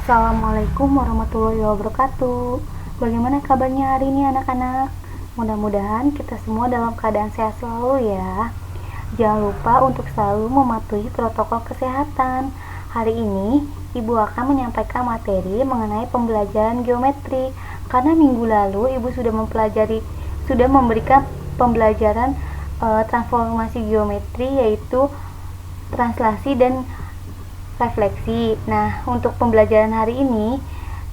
Assalamualaikum warahmatullahi wabarakatuh. Bagaimana kabarnya hari ini anak-anak? Mudah-mudahan kita semua dalam keadaan sehat selalu ya. Jangan lupa untuk selalu mematuhi protokol kesehatan. Hari ini Ibu akan menyampaikan materi mengenai pembelajaran geometri. Karena minggu lalu Ibu sudah memberikan pembelajaran transformasi geometri, yaitu translasi dan refleksi. Nah, untuk pembelajaran hari ini,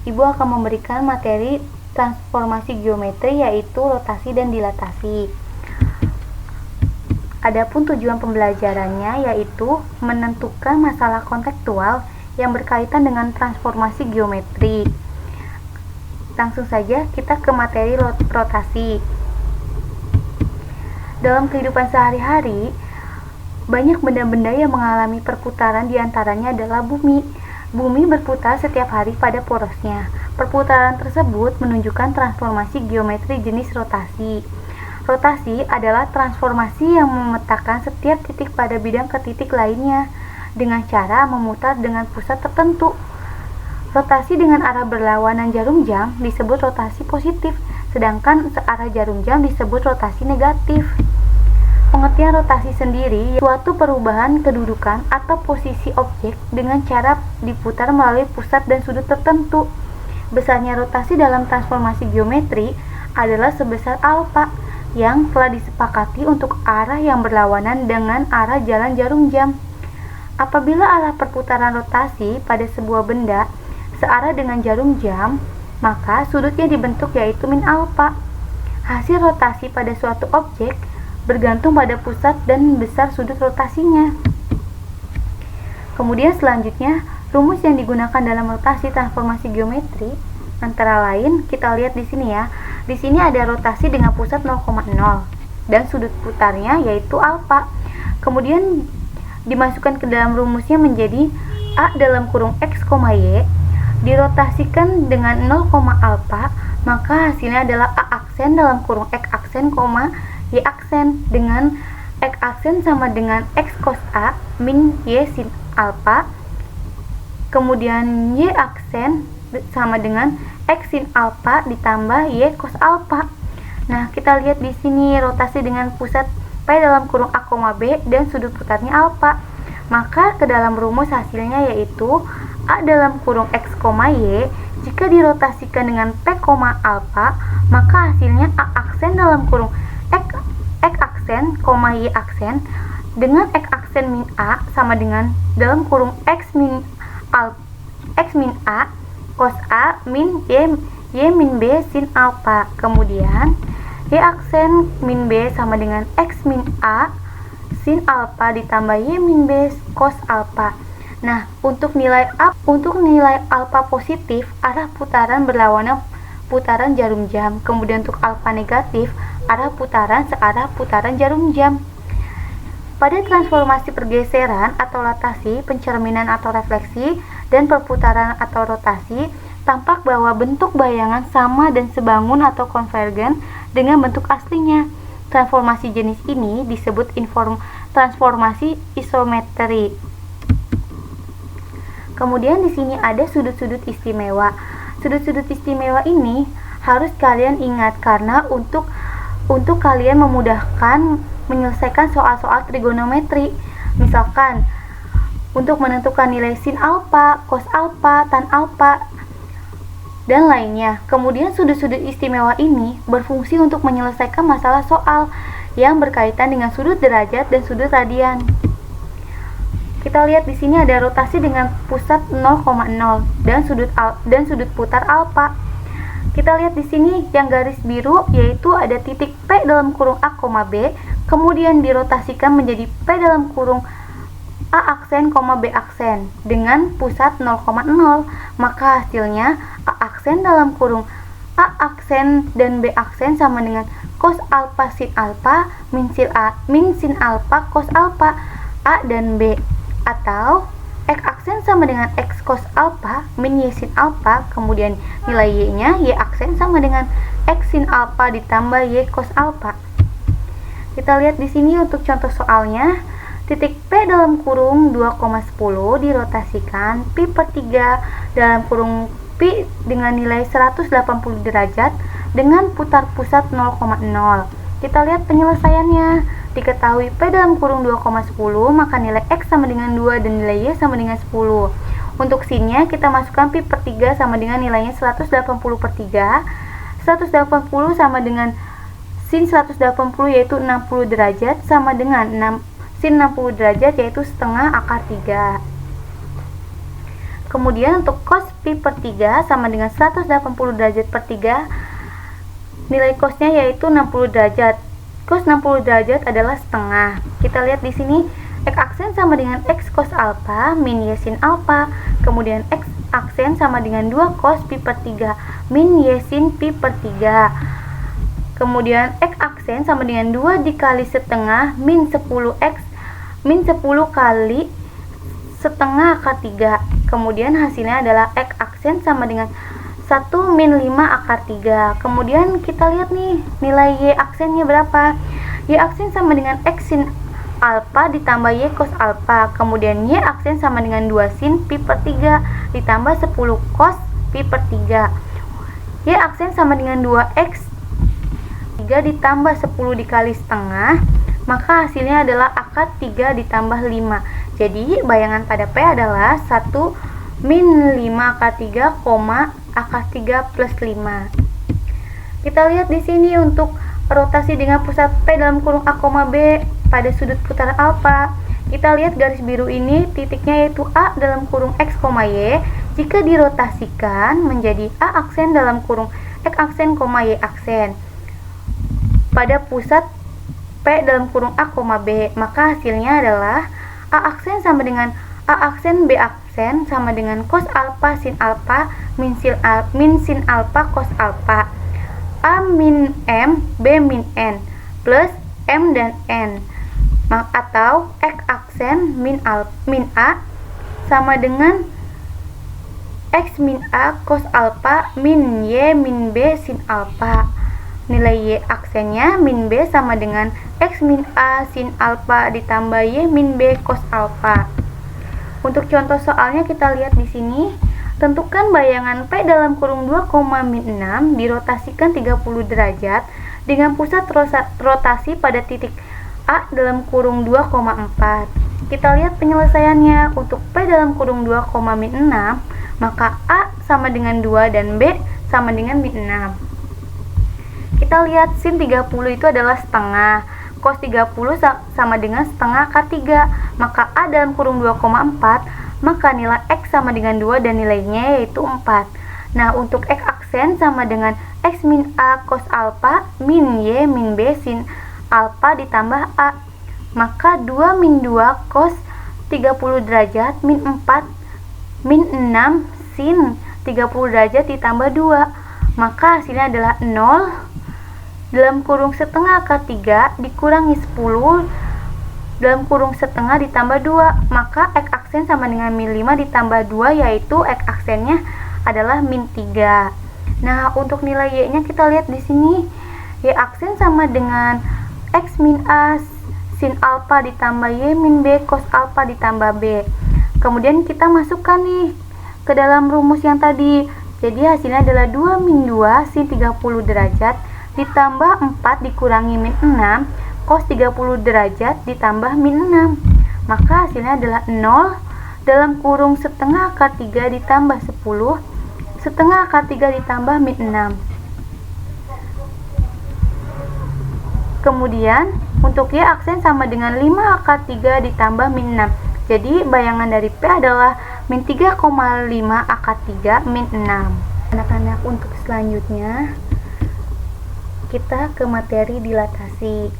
Ibu akan memberikan materi transformasi geometri, yaitu rotasi dan dilatasi. Adapun tujuan pembelajarannya yaitu menentukan masalah kontekstual yang berkaitan dengan transformasi geometri. Langsung saja kita ke materi rotasi. Dalam kehidupan sehari-hari, banyak benda-benda yang mengalami perputaran, diantaranya adalah bumi. Bumi berputar setiap hari pada porosnya. Perputaran tersebut menunjukkan transformasi geometri jenis rotasi. Rotasi adalah transformasi yang memetakan setiap titik pada bidang ke titik lainnya dengan cara memutar dengan pusat tertentu. Rotasi dengan arah berlawanan jarum jam disebut rotasi positif, sedangkan searah jarum jam disebut rotasi negatif. Pengertian rotasi sendiri suatu perubahan kedudukan atau posisi objek dengan cara diputar melalui pusat dan sudut tertentu. Besarnya rotasi dalam transformasi geometri adalah sebesar alfa yang telah disepakati untuk arah yang berlawanan dengan arah jalan jarum jam. Apabila arah perputaran rotasi pada sebuah benda searah dengan jarum jam, maka sudutnya dibentuk yaitu min alfa. Hasil rotasi pada suatu objek bergantung pada pusat dan besar sudut rotasinya. Kemudian selanjutnya, rumus yang digunakan dalam rotasi transformasi geometri antara lain kita lihat di sini ya. Di sini ada rotasi dengan pusat 0,0 dan sudut putarnya yaitu alfa. Kemudian dimasukkan ke dalam rumusnya menjadi A dalam kurung X, Y dirotasikan dengan 0, alfa, maka hasilnya adalah A aksen dalam kurung X aksen, Y aksen, dengan X aksen sama dengan X cos A min Y sin alfa. Kemudian Y aksen sama dengan X sin alfa ditambah Y cos alfa. Nah, kita lihat di sini rotasi dengan pusat P dalam kurung A, B dan sudut putarnya alfa. Maka ke dalam rumus hasilnya yaitu A dalam kurung X, Y jika dirotasikan dengan P, alfa, maka hasilnya A aksen dalam kurung X aksen, Y aksen dengan X aksen min A sama dengan dalam kurung X min A cos A min Y min B sin alfa. Kemudian Y aksen min B sama dengan X min A sin alfa ditambah Y min B cos alfa. Nah, untuk nilai alfa positif, arah putaran berlawanan putaran jarum jam. Kemudian untuk alfa negatif, arah putaran searah putaran jarum jam. Pada transformasi pergeseran atau latasi, pencerminan atau refleksi, dan perputaran atau rotasi, tampak bahwa bentuk bayangan sama dan sebangun atau konvergen dengan bentuk aslinya. Transformasi jenis ini disebut transformasi isometri. Kemudian di sini ada sudut-sudut istimewa. Sudut-sudut istimewa ini harus kalian ingat karena untuk kalian memudahkan menyelesaikan soal-soal trigonometri. Misalkan untuk menentukan nilai sin alfa, cos alfa, tan alfa, dan lainnya. Kemudian sudut-sudut istimewa ini berfungsi untuk menyelesaikan masalah soal yang berkaitan dengan sudut derajat dan sudut radian. Kita lihat di sini ada rotasi dengan pusat 0,0 dan sudut putar alfa. Kita lihat di sini yang garis biru yaitu ada titik P dalam kurung A, B, kemudian dirotasikan menjadi P dalam kurung A aksen, B aksen dengan pusat 0,0. Maka hasilnya A aksen dalam kurung A aksen dan B aksen sama dengan cos alfa sin alfa min sin alfa cos alfa A dan B, atau X aksen sama dengan X cos alfa min Y sin alfa, kemudian nilai Y-nya Y aksen sama dengan X sin alfa ditambah Y cos alfa. Kita lihat di sini untuk contoh soalnya. Titik P dalam kurung 2,10 dirotasikan pi per 3 dalam kurung pi dengan nilai 180 derajat dengan putar pusat 0,0. Kita lihat penyelesaiannya. Diketahui P dalam kurung 2,10, maka nilai X sama dengan 2 dan nilai Y sama dengan 10. Untuk sinnya kita masukkan pi per 3 sama dengan nilainya 180 per 3. 180 sama dengan sin 180 yaitu 60 derajat sama dengan sin 60 derajat yaitu setengah akar 3. Kemudian untuk cos pi per 3 sama dengan 180 derajat per 3, nilai cosnya yaitu 60 derajat. Cos 60 derajat adalah setengah. Kita lihat di sini X aksen sama dengan X cos alpha min Y sin alpha. Kemudian X aksen sama dengan 2 cos pi per 3 min Y sin pi per 3. Kemudian X aksen sama dengan 2 dikali setengah min 10X min 10 kali setengah akar 3. Kemudian hasilnya adalah X aksen sama dengan 1 min 5 akar 3. Kemudian kita lihat nih nilai Y aksennya berapa. Y aksen sama dengan X sin alpha ditambah Y cos alpha. Kemudian Y aksen sama dengan 2 sin pi per 3 ditambah 10 cos pi per 3. Y aksen sama dengan 2X 3 ditambah 10 dikali setengah, maka hasilnya adalah akar 3 ditambah 5. Jadi bayangan pada P adalah 1 min 5 akar 3, akar 3 plus 5. Kita lihat di sini untuk rotasi dengan pusat P dalam kurung A, B pada sudut putaran alfa. Kita lihat garis biru ini titiknya yaitu A dalam kurung X, Y. Jika dirotasikan menjadi A aksen dalam kurung X aksen, Y aksen pada pusat P dalam kurung A, B, maka hasilnya adalah A aksen sama dengan A aksen B aksen sama dengan cos alpha sin alpha min sin alpha cos alpha. A min M, B min N plus M dan N, atau X aksen min A sama dengan X min A cos alpha min Y min B sin alpha. Nilai Y aksennya min B sama dengan X min A sin alpha ditambah Y min B cos alpha. Untuk contoh soalnya kita lihat di sini. Tentukan bayangan P dalam kurung 2, min 6 dirotasikan 30 derajat dengan pusat rotasi pada titik A dalam kurung 2,4. Kita lihat penyelesaiannya. Untuk P dalam kurung 2, min 6, maka A sama dengan 2 dan B sama dengan min 6. Kita lihat sin 30 itu adalah setengah. Cos 30 sama dengan setengah akar 3. Maka A dalam kurung 2,4, maka nilai X sama dengan 2 dan nilainya yaitu 4. Nah, untuk X aksen sama dengan X min A cos alpha min Y min B sin alpha ditambah A. Maka 2 min 2 cos 30 derajat min 4 min 6 sin 30 derajat ditambah 2. Maka hasilnya adalah 0 dalam kurung setengah akar 3 dikurangi 10 dalam kurung setengah ditambah 2, maka X aksen sama dengan min 5 ditambah 2, yaitu X aksennya adalah min 3. Nah, untuk nilai Y-nya kita lihat di sini. Y aksen sama dengan X min A sin alpha ditambah Y min B cos alpha ditambah B. Kemudian kita masukkan nih ke dalam rumus yang tadi. Jadi hasilnya adalah 2 min 2 sin 30 derajat ditambah 4 dikurangi min 6 cos 30 derajat ditambah min 6. Maka hasilnya adalah 0 dalam kurung setengah akar 3 ditambah 10 setengah akar 3 ditambah min 6. Kemudian untuk Y aksen sama dengan 5 akar 3 ditambah min 6. Jadi bayangan dari P adalah min 3,5 akar 3 min 6. Anak-anak, untuk selanjutnya kita ke materi dilatasi.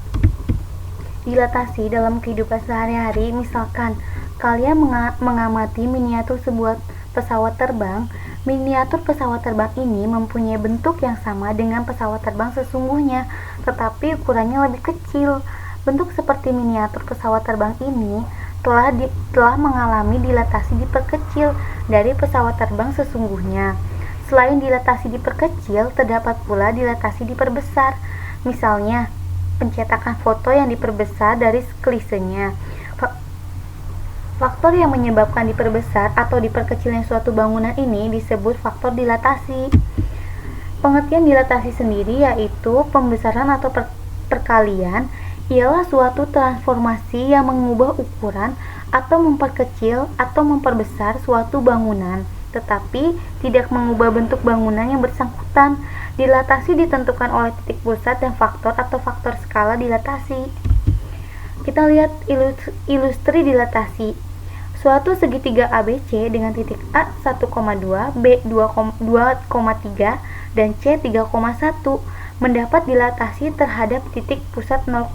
Dilatasi dalam kehidupan sehari-hari, misalkan kalian mengamati miniatur sebuah pesawat terbang. Miniatur pesawat terbang ini mempunyai bentuk yang sama dengan pesawat terbang sesungguhnya, tetapi ukurannya lebih kecil. Bentuk seperti miniatur pesawat terbang ini telah mengalami dilatasi diperkecil dari pesawat terbang sesungguhnya. Selain dilatasi diperkecil, terdapat pula dilatasi diperbesar. Misalnya, pencetakan foto yang diperbesar dari klisenya. Faktor yang menyebabkan diperbesar atau diperkecilnya suatu bangunan ini disebut faktor dilatasi. Pengertian dilatasi sendiri yaitu pembesaran atau perkalian ialah suatu transformasi yang mengubah ukuran atau memperkecil atau memperbesar suatu bangunan, tetapi tidak mengubah bentuk bangunan yang bersangkutan. Dilatasi ditentukan oleh titik pusat dan faktor atau faktor skala dilatasi. Kita lihat ilustri dilatasi. Suatu segitiga ABC dengan titik A 1,2, B 2,3, dan C 3,1 mendapat dilatasi terhadap titik pusat 0,0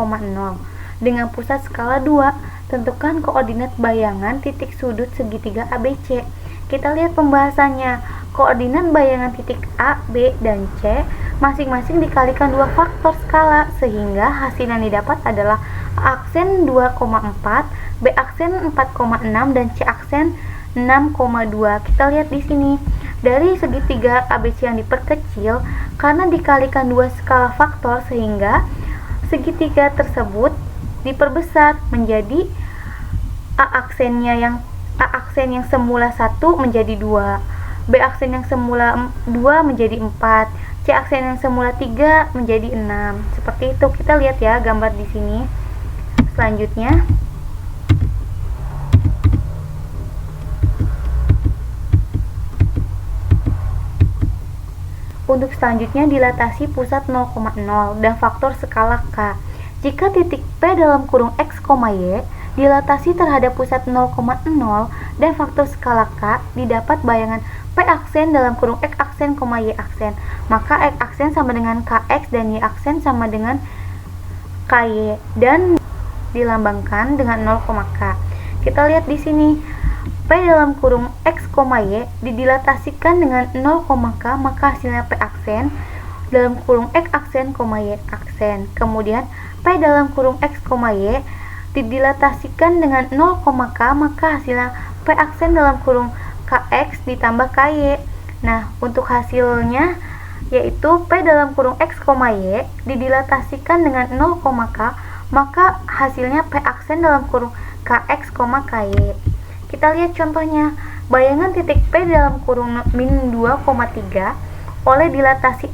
dengan pusat skala 2. Tentukan koordinat bayangan titik sudut segitiga ABC. Kita lihat pembahasannya. Koordinat bayangan titik A, B, dan C masing-masing dikalikan dua faktor skala sehingga hasil yang didapat adalah A aksen 2,4, B aksen 4,6, dan C aksen 6,2. Kita lihat di sini. Dari segitiga ABC yang diperkecil karena dikalikan dua skala faktor sehingga segitiga tersebut diperbesar menjadi A aksen yang semula 1 menjadi 2, B aksen yang semula 2 menjadi 4, C aksen yang semula 3 menjadi 6. Seperti itu. Kita lihat ya gambar di sini. Selanjutnya untuk selanjutnya dilatasi pusat 0,0 dan faktor skala K. Jika titik P dalam kurung X, Y dilatasi terhadap pusat 0,0 dan faktor skala K, didapat bayangan P aksen dalam kurung X aksen, Y aksen. Maka X aksen sama dengan KX dan Y aksen sama dengan KY dan dilambangkan dengan 0,K. Kita lihat di sini. P dalam kurung X, Y didilatasikan dengan 0,K, maka hasilnya P aksen dalam kurung X aksen, Y aksen. Kemudian P dalam kurung X, Y didilatasikan dengan 0,K, maka hasilnya P aksen dalam kurung KX ditambah KY. Nah, untuk hasilnya yaitu P dalam kurung X, Y didilatasikan dengan 0,K, maka hasilnya P aksen dalam kurung KX, KY. Kita lihat contohnya. Bayangan titik P dalam kurung min 2,3 oleh dilatasi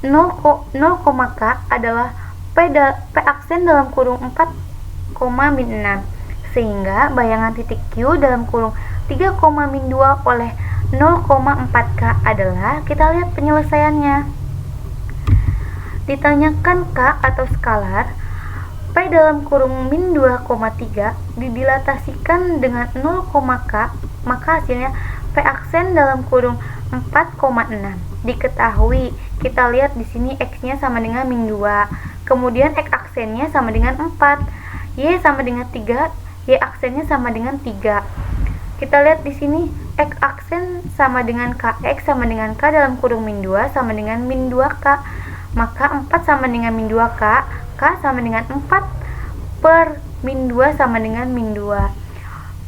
0,K adalah P aksen dalam kurung 4, min 6. Sehingga bayangan titik Q dalam kurung 3, min 2 oleh 0,4K adalah, kita lihat penyelesaiannya. Ditanyakan K atau skalar P dalam kurung min 2,3 didilatasikan dengan 0,K, maka hasilnya P aksen dalam kurung 4,6. Diketahui, kita lihat di sini X-nya sama dengan min 2, kemudian X aksennya sama dengan 4, Y sama dengan 3, Y aksennya sama dengan 3. Kita lihat di sini X aksen sama dengan KX sama dengan K dalam kurung min 2 sama dengan min 2K. Maka 4 sama dengan min 2K, K sama dengan 4 per min 2 sama dengan min 2.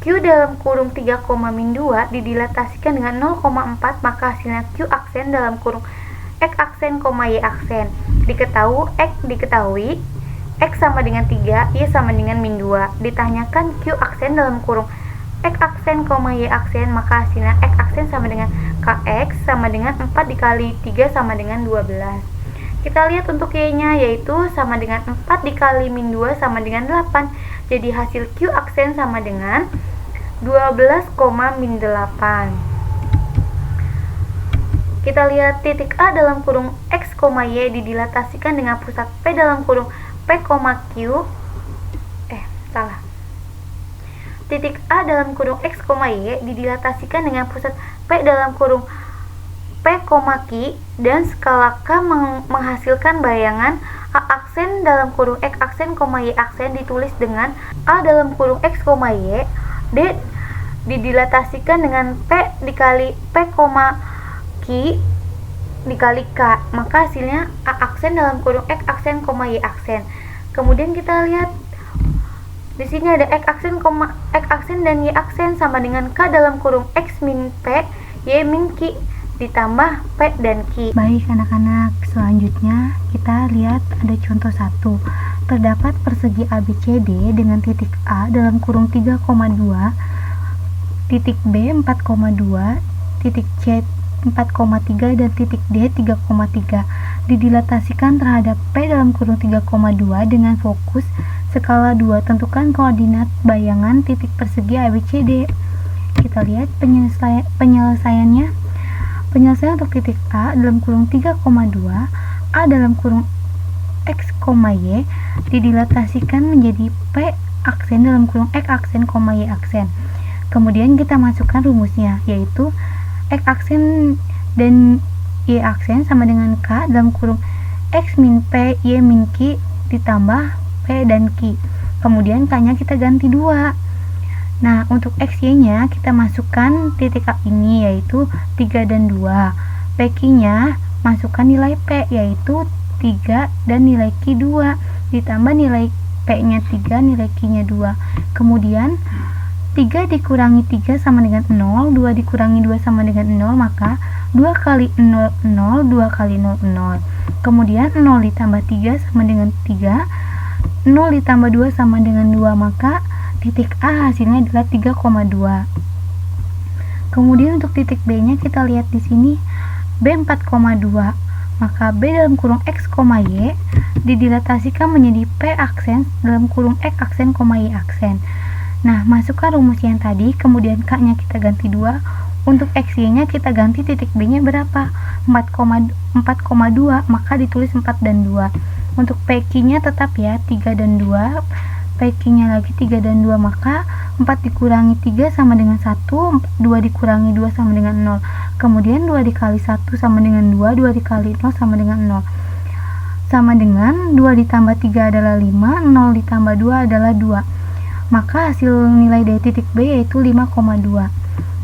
Q dalam kurung 3, min 2 didilatasikan dengan 0,4, maka hasilnya Q aksen dalam kurung X aksen, Y aksen. Diketahui X sama dengan 3, Y sama dengan min 2. Ditanyakan Q aksen dalam kurung X aksen, Y aksen, maka hasilnya X aksen sama dengan KX sama dengan 4 dikali 3 sama dengan 12. Kita lihat untuk Y-nya yaitu sama dengan 4 dikali min 2 sama dengan 8. Jadi hasil Q aksen sama dengan 12, min 8. Kita lihat titik A dalam kurung X, Y didilatasikan dengan pusat P dalam kurung P, Q. Titik A dalam kurung X, Y didilatasikan dengan pusat P dalam kurung P, Q dan skala K menghasilkan bayangan A aksen dalam kurung X aksen, Y aksen ditulis dengan A dalam kurung X, Y. D didilatasikan dengan P dikali P, Q dikali K, maka hasilnya A aksen dalam kurung X aksen, Y aksen. Kemudian kita lihat di sini ada X aksen dan Y aksen sama dengan K dalam kurung X min P, Y min Q ditambah P dan Q. Baik anak-anak, selanjutnya kita lihat ada contoh 1. terdapat persegi ABCD dengan titik A dalam kurung 3,2, titik B 4,2, titik C 4,3 dan titik D 3,3 didilatasikan terhadap P dalam kurung 3,2 dengan fokus skala 2. Tentukan koordinat bayangan titik persegi ABCD. Kita lihat penyelesaiannya. Penyelesaian untuk titik A dalam kurung 3,2, A dalam kurung X, Y didilatasikan menjadi P aksen dalam kurung X aksen, Y aksen. Kemudian kita masukkan rumusnya, yaitu X aksen dan Y aksen sama dengan K dalam kurung X min P, Y min Q ditambah P dan Q. Kemudian K-nya kita ganti 2. Nah, untuk X, Y-nya kita masukkan titik A ini, yaitu 3 dan 2. PQ-nya masukkan nilai P, yaitu 3 dan nilai Q 2. Ditambah nilai P-nya 3, nilai Q-nya 2. Kemudian 3 dikurangi 3 sama dengan 0, 2 dikurangi 2 sama dengan 0, maka 2 kali 0, 0, 2 kali 0, 0. Kemudian 0 ditambah 3 sama dengan 3, 0 ditambah 2 sama dengan 2, maka titik A hasilnya adalah 3,2. Kemudian untuk titik B-nya kita lihat di sini, B 4,2. Maka B dalam kurung X, Y didilatasikan menjadi P aksen dalam kurung X aksen, Y aksen. Nah, masukkan rumus yang tadi, kemudian K-nya kita ganti 2. Untuk X, Y-nya kita ganti titik B-nya berapa? 4,2, maka ditulis 4 dan 2. Untuk PQ-nya tetap ya, 3 dan 2. PQ-nya lagi 3 dan 2, maka 4 dikurangi 3 sama dengan 1, 2 dikurangi 2 sama dengan 0. Kemudian 2 dikali 1 sama dengan 2, 2 dikali 0 sama dengan 0. Sama dengan 2 ditambah 3 adalah 5, 0 ditambah 2 adalah 2. Maka hasil nilai dari titik B yaitu 5,2.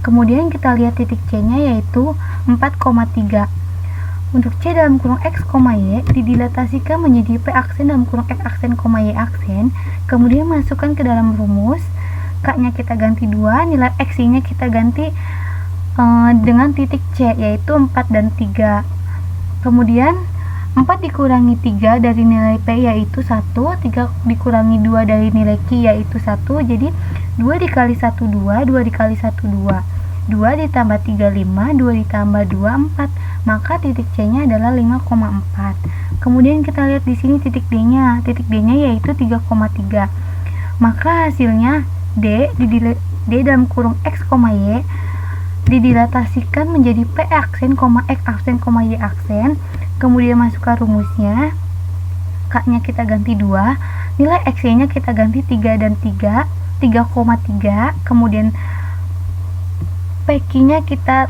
Kemudian kita lihat titik C-nya yaitu 4,3. Untuk C dalam kurung X, Y didilatasikan menjadi P aksen dalam kurung X aksen, Y aksen. Kemudian masukkan ke dalam rumus. K-nya kita ganti 2, nilai X-nya kita ganti dengan titik C yaitu 4 dan 3. Kemudian 4 dikurangi 3 dari nilai P yaitu 1, 3 dikurangi 2 dari nilai Q yaitu 1, jadi 2 dikali 1, 2, 2 dikali 1, 2, 2 ditambah 3, 5, 2 ditambah 2, 4, maka titik C-nya adalah 5,4. Kemudian kita lihat di sini titik D-nya yaitu 3,3. Maka hasilnya D dalam kurung X, Y didilatasikan menjadi P aksen, X aksen, Y aksen. Kemudian masukkan rumusnya, K-nya kita ganti 2, nilai X-nya kita ganti 3 dan 3, 3,3. Kemudian PQ-nya kita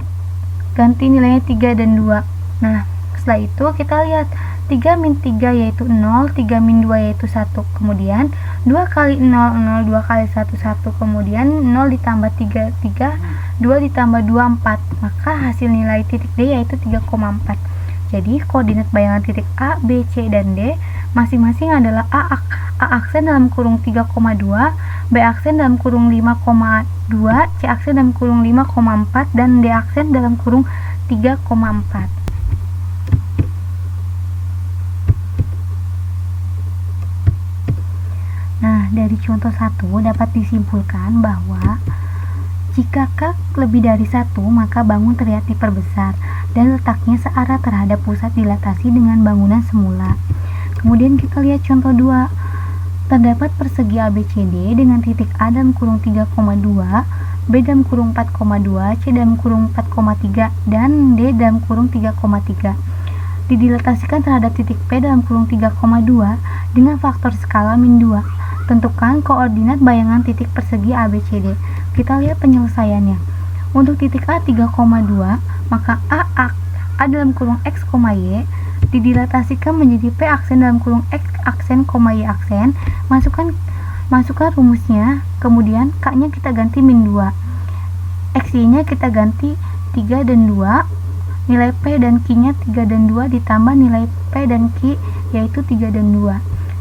ganti nilainya 3 dan 2. Nah, setelah itu kita lihat 3 min 3 yaitu 0, 3 min 2 yaitu 1. Kemudian 2 kali 0, 0, 2 kali 1, 1. Kemudian 0 ditambah 3, 3, 2 ditambah 2, 4. Maka hasil nilai titik D yaitu 3,4. Jadi koordinat bayangan titik A, B, C, dan D masing-masing adalah A aksen dalam kurung 3,2, B aksen dalam kurung 5,2, C aksen dalam kurung 5,4, dan D aksen dalam kurung 3,4. Nah, dari contoh 1 dapat disimpulkan bahwa jika K lebih dari 1, maka bangun terlihat diperbesar dan letaknya searah terhadap pusat dilatasi dengan bangunan semula. Kemudian kita lihat contoh 2. Terdapat persegi ABCD dengan titik A dalam kurung 3,2, B dalam kurung 4,2, C dalam kurung 4,3, dan D dalam kurung 3,3. Didilatasikan terhadap titik P dalam kurung 3,2 dengan faktor skala min 2. Tentukan koordinat bayangan titik persegi ABCD. Kita lihat penyelesaiannya. Untuk titik A 3,2, maka A dalam kurung X, Y didilatasikan menjadi P aksen dalam kurung X aksen, Y aksen. Masukkan rumusnya, kemudian K-nya kita ganti min 2. X-nya kita ganti 3 dan 2. Nilai P dan Q-nya 3 dan 2 ditambah nilai P dan Q yaitu 3 dan 2.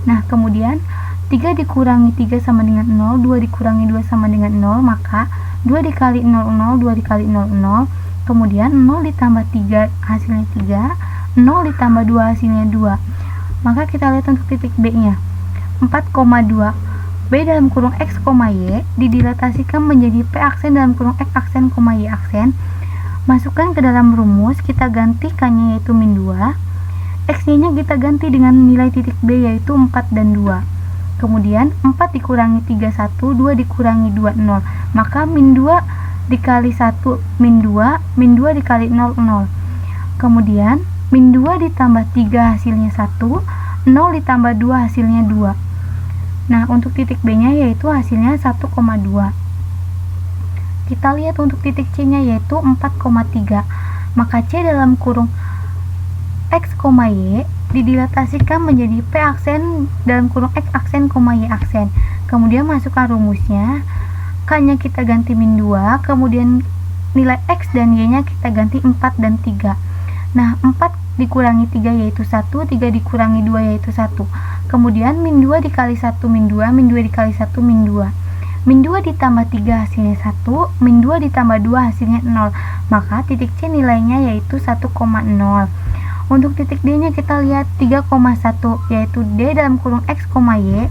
Nah, kemudian 3 dikurangi 3 sama dengan 0, 2 dikurangi 2 sama dengan 0, maka 2 dikali 0, 0, 2 dikali 0, 0. Kemudian 0 ditambah 3 hasilnya 3, 0 ditambah 2 hasilnya 2. Maka kita lihat untuk titik B-nya. 4,2 B dalam kurung X, Y didilatasikan menjadi P aksen dalam kurung X aksen, Y aksen. Masukkan ke dalam rumus, kita ganti K-nya yaitu min 2. X-nya kita ganti dengan nilai titik B yaitu 4 dan 2. Kemudian 4 dikurangi 3, 1, 2 dikurangi 2, 0. Maka min 2 dikali 1, min 2, min 2 dikali 0, 0. Kemudian min 2 ditambah 3 hasilnya 1, 0 ditambah 2 hasilnya 2. Nah, untuk titik B-nya yaitu hasilnya 1,2. Kita lihat untuk titik C-nya yaitu 4,3. Maka C dalam kurung X, Y didilatasikan menjadi P aksen dalam kurung X aksen, Y aksen. Kemudian masukkan rumusnya. K-nya kita ganti min 2, kemudian nilai X dan Y-nya kita ganti 4 dan 3. Nah, 4 dikurangi 3 yaitu 1, 3 dikurangi 2 yaitu 1. Kemudian min 2 dikali 1 min 2, min 2 dikali 1 min 2. Min 2 ditambah 3 hasilnya 1, min 2 ditambah 2 hasilnya 0. Maka titik C nilainya yaitu 1,0. Untuk titik D-nya kita lihat 3,1 yaitu D dalam kurung X, Y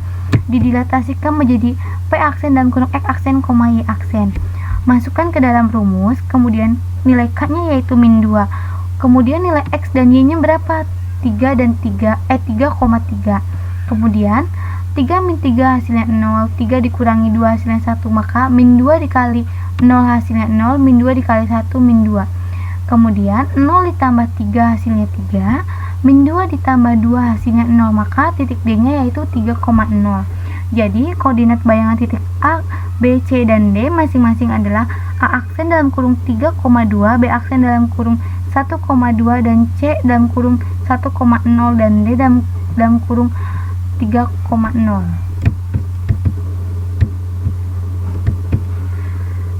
didilatasikan menjadi P aksen dalam kurung X aksen, Y aksen. Masukkan ke dalam rumus, kemudian nilai K-nya yaitu min 2. Kemudian nilai X dan Y-nya berapa? 3 dan 3, 3,3. Kemudian 3 min 3 hasilnya 0, 3 dikurangi 2 hasilnya 1, maka min 2 dikali 0 hasilnya 0, min 2 dikali 1, min 2. Kemudian 0 ditambah 3 hasilnya 3, min 2 ditambah 2 hasilnya 0, maka titik D-nya yaitu 3,0. Jadi koordinat bayangan titik A, B, C, dan D masing-masing adalah A aksen dalam kurung 3,2, B aksen dalam kurung 1,2, dan C dalam kurung 1,0, dan D dalam kurung 3,0.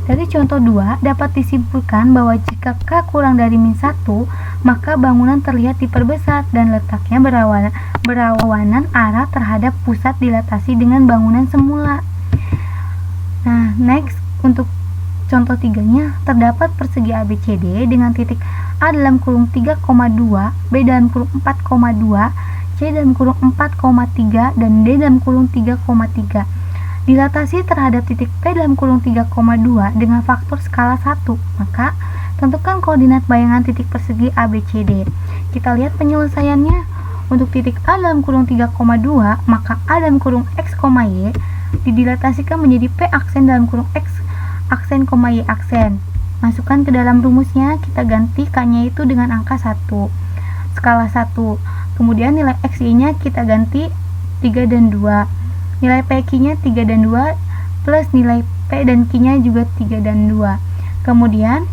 Dari contoh 2 dapat disimpulkan bahwa jika K kurang dari min 1, maka bangunan terlihat diperbesar dan letaknya berlawanan arah terhadap pusat dilatasi dengan bangunan semula. Nah, next untuk contoh 3-nya terdapat persegi ABCD dengan titik A dalam kurung 3,2, B dalam kurung 4,2, C dalam kurung 4,3, dan D dalam kurung 3,3. Dilatasi terhadap titik P dalam kurung 3,2 dengan faktor skala 1. Maka tentukan koordinat bayangan titik persegi ABCD. Kita lihat penyelesaiannya. Untuk titik A dalam kurung 3,2, maka A dalam kurung X, Y didilatasikan menjadi P aksen dalam kurung X aksen, Y aksen. Masukkan ke dalam rumusnya, kita ganti K-nya itu dengan angka 1, skala 1. Kemudian nilai X, Y-nya kita ganti 3 dan 2. Nilai PQ-nya 3 dan 2, plus nilai P dan Q-nya juga 3 dan 2. Kemudian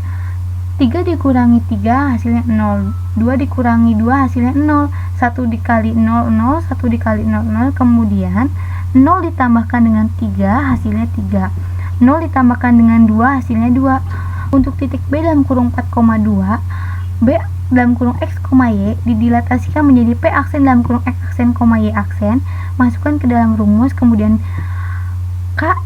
3 dikurangi 3 hasilnya 0, 2 dikurangi 2 hasilnya 0, 1 dikali 0, 0, 1 dikali 0, 0. Kemudian 0 ditambahkan dengan 3 hasilnya 3, 0 ditambahkan dengan 2 hasilnya 2. Untuk titik B dalam kurung 4,2, B dalam kurung X, Y didilatasikan menjadi P aksen dalam kurung X aksen, Y aksen. Masukkan ke dalam rumus, kemudian K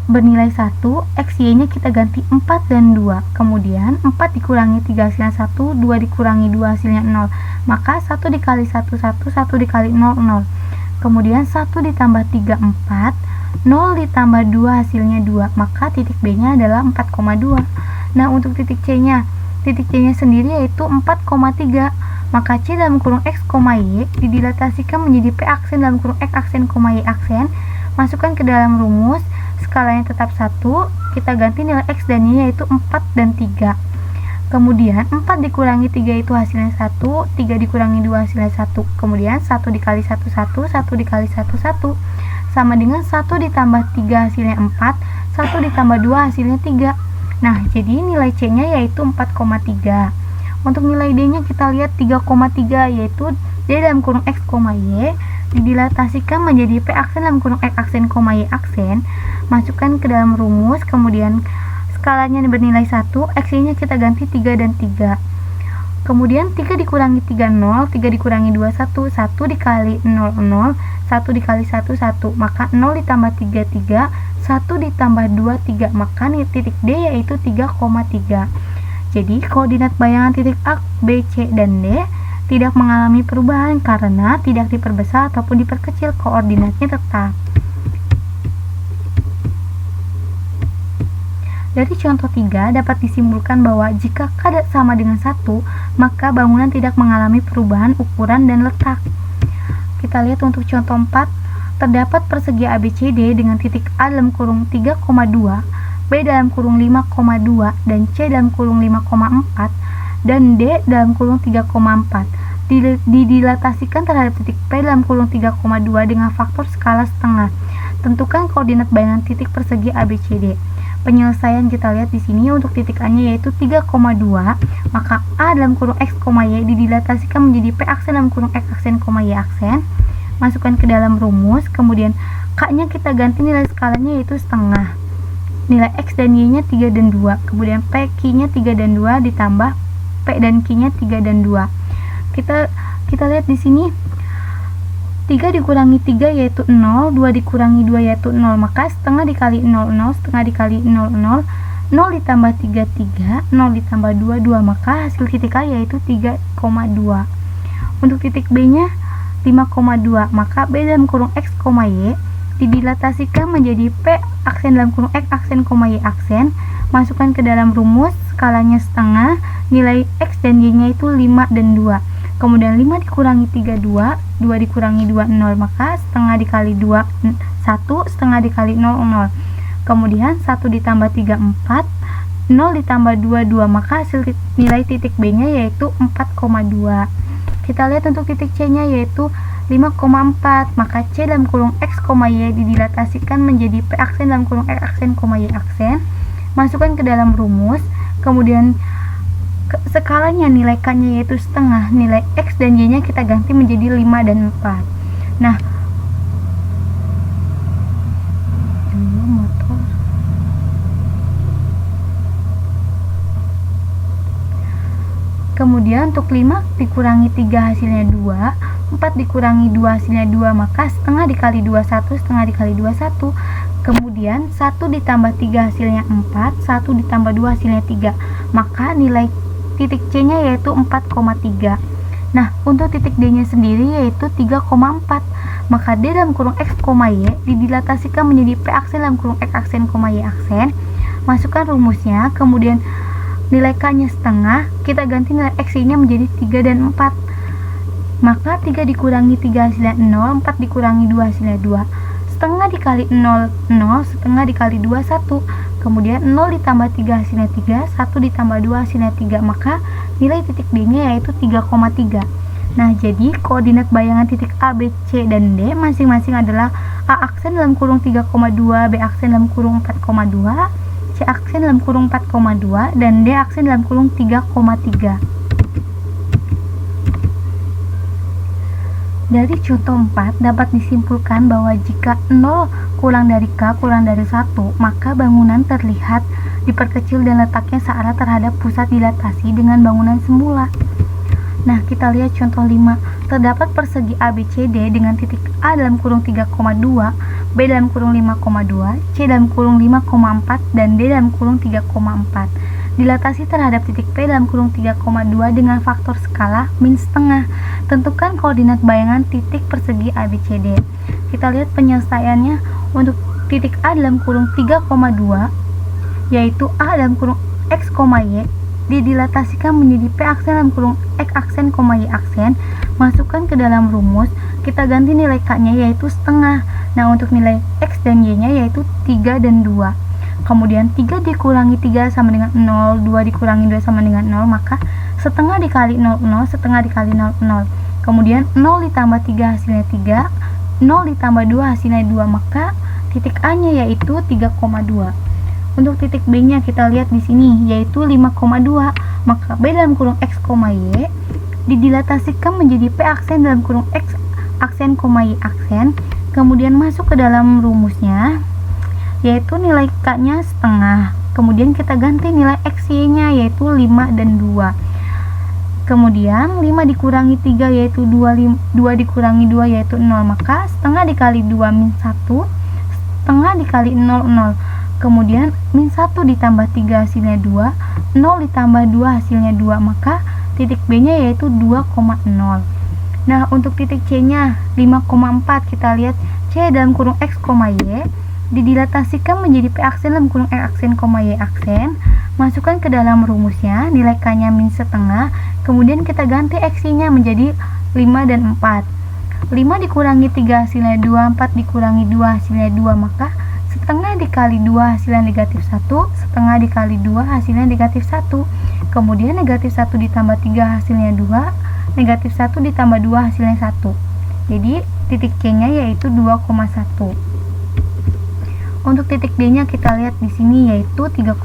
bernilai 1, X, Y-nya kita ganti 4 dan 2. Kemudian 4 dikurangi 3 hasilnya 1, 2 dikurangi 2 hasilnya 0. Maka 1 dikali 1, 1, 1 dikali 0, 0. Kemudian 1 ditambah 3, 4. 0 ditambah 2 hasilnya 2, maka titik B-nya adalah 4,2. Nah, untuk titik C-nya sendiri yaitu 4,3. Maka C dalam kurung X, Y didilatasikan menjadi P aksen dalam kurung X aksen, Y aksen. Masukkan ke dalam rumus, skalanya tetap 1, kita ganti nilai X dan Y yaitu 4 dan 3. Kemudian 4 dikurangi 3 itu hasilnya 1, 3 dikurangi 2 hasilnya 1. Kemudian 1 dikali 1, 1, 1 dikali 1, 1. Sama dengan 1 ditambah 3 hasilnya 4, 1 ditambah 2 hasilnya 3. Nah, jadi nilai C-nya yaitu 4,3. Untuk nilai D-nya kita lihat 3,3, yaitu D dalam kurung X, Y didilatasikan menjadi P aksen dalam kurung X aksen, Y aksen. Masukkan ke dalam rumus, kemudian skalanya bernilai 1, X-nya kita ganti 3 dan 3. Kemudian 3 dikurangi 3, 0, 3 dikurangi 2, 1, 1 dikali 0, 0, 1 dikali 1, 1, maka 0 ditambah 3, 3, 1 ditambah 2, 3, maka titik D yaitu 3,3. Jadi koordinat bayangan titik A, B, C, dan D tidak mengalami perubahan karena tidak diperbesar ataupun diperkecil, koordinatnya tetap. Dari contoh 3 dapat disimpulkan bahwa jika K sama dengan 1, maka bangunan tidak mengalami perubahan ukuran dan letak. Kita lihat untuk contoh 4, terdapat persegi ABCD dengan titik A dalam kurung 3,2, B dalam kurung 5,2, dan C dalam kurung 5,4, dan D dalam kurung 3,4. Didilatasikan terhadap titik P dalam kurung 3,2 dengan faktor skala setengah. Tentukan koordinat bayangan titik persegi ABCD. Penyelesaian kita lihat di sini untuk titik A-nya yaitu 3,2, maka A dalam kurung X, Y didilatasikan menjadi P aksen dalam kurung X aksen, Y aksen. Masukkan ke dalam rumus, kemudian K-nya kita ganti nilai skalanya yaitu setengah. Nilai X dan Y-nya 3 dan 2, kemudian P, Q-nya 3 dan 2 ditambah P dan Q-nya 3 dan 2. Kita lihat di sini 3 dikurangi 3 yaitu 0, 2 dikurangi 2 yaitu 0, maka setengah dikali 0, 0, setengah dikali 0, 0, 0 ditambah 3, 3, 0 ditambah 2, 2, maka hasil titik A yaitu 3,2. Untuk titik B nya 5,2, maka B dalam kurung X, Y didilatasikan menjadi P aksen dalam kurung X aksen, Y aksen. Masukkan ke dalam rumus, skalanya setengah, nilai X dan Y nya itu 5 dan 2. Kemudian 5 dikurangi 3, 2, 2 dikurangi 2, 0, maka setengah dikali 2, 1, setengah dikali 0, 0. Kemudian 1 ditambah 3, 4, 0 ditambah 2, 2, maka hasil nilai titik B nya yaitu 4,2. Kita lihat untuk titik C nya yaitu 5,4, maka C dalam kurung X, Y didilatasikan menjadi P aksen dalam kurung X aksen, Y aksen. Masukkan ke dalam rumus, kemudian skalanya nilai K-nya yaitu setengah, nilai X dan Y-nya kita ganti menjadi 5 dan 4. Nah, kemudian untuk 5 dikurangi 3 hasilnya 2, 4 dikurangi 2 hasilnya 2, maka setengah dikali 2, 1, setengah dikali 2, 1. Kemudian 1 ditambah 3 hasilnya 4, 1 ditambah 2 hasilnya 3, maka nilai titik C nya yaitu 4,3. Nah, untuk titik D nya sendiri yaitu 3,4, maka D dalam kurung X, Y didilatasikan menjadi P aksen dalam kurung X aksen, Y aksen. Masukkan rumusnya, kemudian nilai K nya setengah, kita ganti nilai X nya menjadi 3 dan 4, maka 3 dikurangi 3 hasilnya 0, 4 dikurangi 2 hasilnya 2, setengah dikali 0, 0, setengah dikali 2, 1, kemudian 0 ditambah 3 hasilnya 3, 1 ditambah 2 hasilnya 3, maka nilai titik D nya yaitu 3,3. Nah, jadi koordinat bayangan titik A, B, C, dan D masing-masing adalah A aksen dalam kurung 3,2, B aksen dalam kurung 4,2, C aksen dalam kurung 4,2, dan D aksen dalam kurung 3,3. Dari contoh 4 dapat disimpulkan bahwa jika 0 kurang dari K kurang dari 1, maka bangunan terlihat diperkecil dan letaknya searah terhadap pusat dilatasi dengan bangunan semula. Nah, kita lihat contoh 5. Terdapat persegi ABCD dengan titik A dalam kurung 3,2, B dalam kurung 5,2, C dalam kurung 5,4, dan D dalam kurung 3,4. Dilatasi terhadap titik P dalam kurung 3,2 dengan faktor skala min setengah. Tentukan koordinat bayangan titik persegi ABCD. Kita lihat penyelesaiannya untuk titik A dalam kurung 3,2 yaitu A dalam kurung X, Y didilatasikan menjadi P aksen dalam kurung X aksen, Y aksen. Masukkan ke dalam rumus, kita ganti nilai K nya yaitu setengah. Nah, untuk nilai X dan Y nya yaitu 3 dan 2. Kemudian 3 dikurangi 3 sama dengan 0, 2 dikurangi 2 sama dengan 0, maka setengah dikali 0, 0, setengah dikali 0, 0. Kemudian 0 ditambah 3 hasilnya 3, 0 ditambah 2 hasilnya 2, maka titik A nya yaitu 3,2. Untuk titik B nya kita lihat di sini yaitu 5,2, maka B dalam kurung X, Y didilatasikan menjadi P aksen dalam kurung X aksen, Y aksen. Kemudian masuk ke dalam rumusnya yaitu nilai K nya setengah, kemudian kita ganti nilai X, Y nya yaitu 5 dan 2. Kemudian 5 dikurangi 3 yaitu 2, 2 dikurangi 2 yaitu 0, maka setengah dikali 2 min 1, setengah dikali 0, 0. Kemudian min 1 ditambah 3 hasilnya 2, 0 ditambah 2 hasilnya 2, maka titik B-nya yaitu 2,0. Nah, untuk titik C-nya 5,4, kita lihat C dalam kurung X, Y didilatasikan menjadi P aksen dalam kurung X aksen, Y aksen. Masukkan ke dalam rumusnya, nilai K-nya min setengah, kemudian kita ganti X-nya menjadi 5 dan 4. 5 dikurangi 3 hasilnya 2, 4 dikurangi 2 hasilnya 2, maka setengah dikali 2 hasilnya negatif 1, setengah dikali 2 hasilnya negatif 1. Kemudian negatif 1 ditambah 3 hasilnya 2, negatif 1 ditambah 2 hasilnya 1. Jadi titik C-nya yaitu 2,1. Untuk titik D-nya kita lihat di sini yaitu 3,4.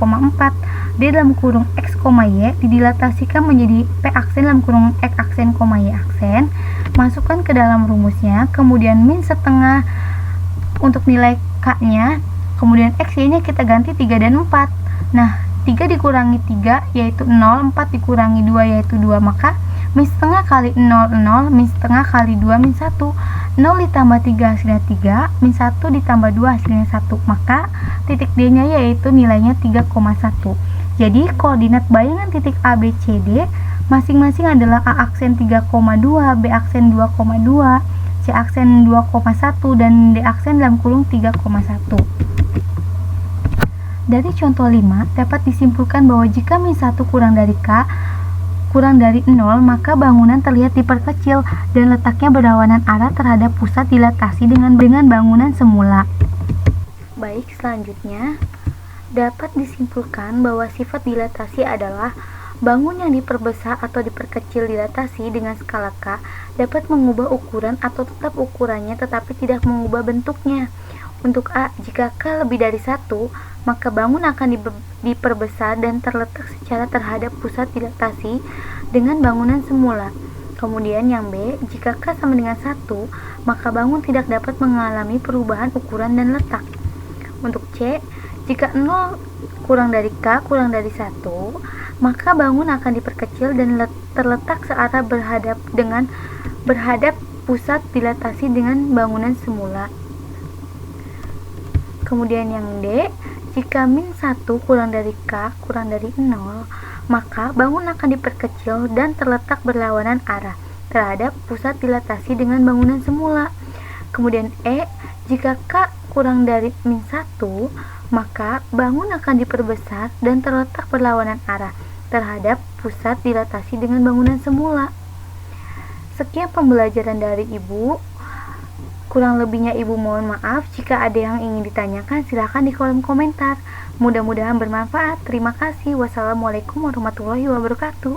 D dalam kurung X, Y didilatasikan menjadi P aksen dalam kurung X aksen, Y aksen. Masukkan ke dalam rumusnya, kemudian min setengah untuk nilai K-nya, kemudian X-nya kita ganti 3 dan 4. Nah, 3 dikurangi 3 yaitu 0, 4 dikurangi 2 yaitu 2, maka min setengah kali 0, 0, min setengah kali 2, min 1. 0 ditambah 3 hasilnya 3, min 1 ditambah 2 hasilnya 1, maka titik D-nya yaitu nilainya 3,1. Jadi koordinat bayangan titik A, B, C, D masing-masing adalah A aksen 3,2, B aksen 2,2, C aksen 2,1, dan D aksen dalam kurung 3,1. Dari contoh 5 dapat disimpulkan bahwa jika min 1 kurang dari K kurang dari 0, maka bangunan terlihat diperkecil dan letaknya berlawanan arah terhadap pusat dilatasi dengan bangunan semula. Baik, selanjutnya dapat disimpulkan bahwa sifat dilatasi adalah bangun yang diperbesar atau diperkecil dilatasi dengan skala K dapat mengubah ukuran atau tetap ukurannya tetapi tidak mengubah bentuknya. Untuk A, jika K lebih dari 1, maka bangun akan diperbesar dan terletak secara terhadap pusat dilatasi dengan bangunan semula. Kemudian yang B, jika K sama dengan 1, maka bangun tidak dapat mengalami perubahan ukuran dan letak. Untuk C, jika 0 kurang dari K kurang dari 1, maka bangun akan diperkecil dan terletak searah berhadap pusat dilatasi dengan bangunan semula. Kemudian yang D, jika min 1 kurang dari K kurang dari 0, maka bangun akan diperkecil dan terletak berlawanan arah terhadap pusat dilatasi dengan bangunan semula. Kemudian E, jika K kurang dari min 1, maka bangun akan diperbesar dan terletak berlawanan arah terhadap pusat dilatasi dengan bangunan semula. Sekian pembelajaran dari Ibu. Kurang lebihnya Ibu mohon maaf. Jika ada yang ingin ditanyakan, silahkan di kolom komentar. Mudah-mudahan bermanfaat. Terima kasih. Wassalamualaikum warahmatullahi wabarakatuh.